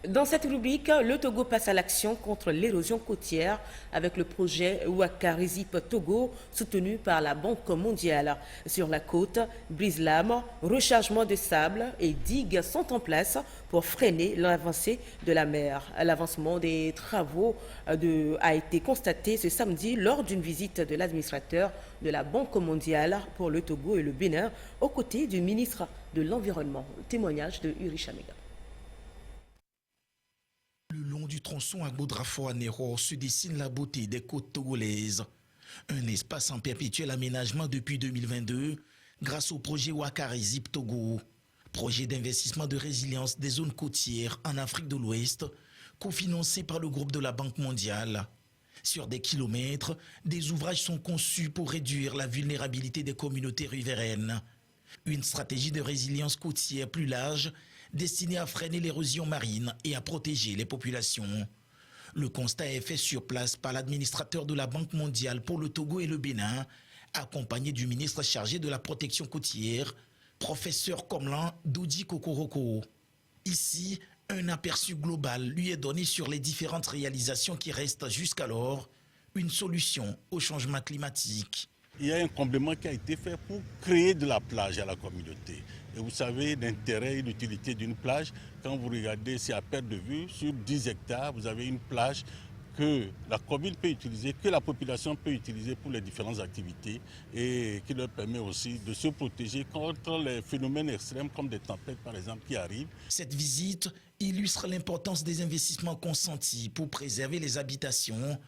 Dans cette rubrique, le Togo passe à l'action contre l'érosion côtière avec le projet Wakarizip Togo soutenu par la Banque mondiale. Sur la côte, brise-lames, rechargement de sable et digues sont en place pour freiner l'avancée de la mer. L'avancement des travaux a été constaté ce samedi lors d'une visite de l'administrateur de la Banque mondiale pour le Togo et le Bénin aux côtés du ministre de l'Environnement. Témoignage de Uri Chamega. Le long du tronçon à Goudrafo-Anero se dessine la beauté des côtes togolaises. Un espace en perpétuel aménagement depuis 2022 grâce au projet Wakarizip Togo. Projet d'investissement de résilience des zones côtières en Afrique de l'Ouest, cofinancé par le groupe de la Banque mondiale. Sur des kilomètres, des ouvrages sont conçus pour réduire la vulnérabilité des communautés riveraines. Une stratégie de résilience côtière plus large destinée à freiner l'érosion marine et à protéger les populations. Le constat est fait sur place par l'administrateur de la Banque mondiale pour le Togo et le Bénin, accompagné du ministre chargé de la protection côtière, professeur Komlan Doudi Kokoroko. Ici, un aperçu global lui est donné sur les différentes réalisations qui restent jusqu'alors une solution au changement climatique. Il y a un comblement qui a été fait pour créer de la plage à la communauté. Et vous savez l'intérêt et l'utilité d'une plage. Quand vous regardez, c'est à perte de vue, sur 10 hectares, vous avez une plage que la commune peut utiliser, que la population peut utiliser pour les différentes activités et qui leur permet aussi de se protéger contre les phénomènes extrêmes comme des tempêtes par exemple qui arrivent. Cette visite illustre l'importance des investissements consentis pour préserver les habitations,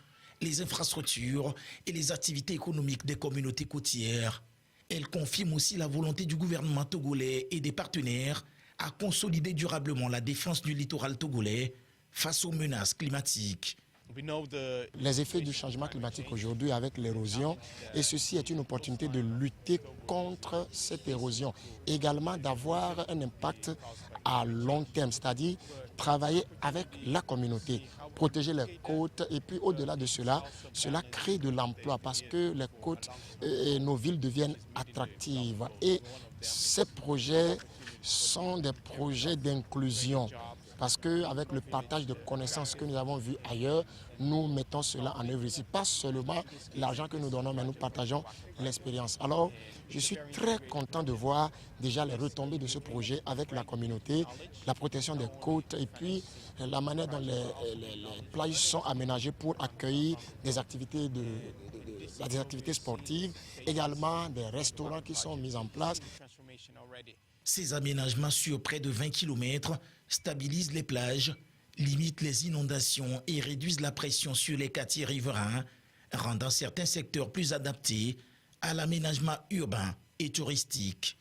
les infrastructures et les activités économiques des communautés côtières. Elle confirme aussi la volonté du gouvernement togolais et des partenaires à consolider durablement la défense du littoral togolais face aux menaces climatiques. Les effets du changement climatique aujourd'hui avec l'érosion, et ceci est une opportunité de lutter contre cette érosion. Également d'avoir un impact à long terme, c'est-à-dire travailler avec la communauté, protéger les côtes et puis au-delà de cela, cela crée de l'emploi parce que les côtes et nos villes deviennent attractives. Et ces projets sont des projets d'inclusion. Parce qu'avec le partage de connaissances que nous avons vu ailleurs, nous mettons cela en œuvre ici. Pas seulement l'argent que nous donnons, mais nous partageons l'expérience. Alors, je suis très content de voir déjà les retombées de ce projet avec la communauté, la protection des côtes et puis la manière dont les plages sont aménagées pour accueillir des activités des activités sportives, également des restaurants qui sont mis en place. Ces aménagements sur près de 20 km stabilisent les plages, limitent les inondations et réduisent la pression sur les quartiers riverains, rendant certains secteurs plus adaptés à l'aménagement urbain et touristique.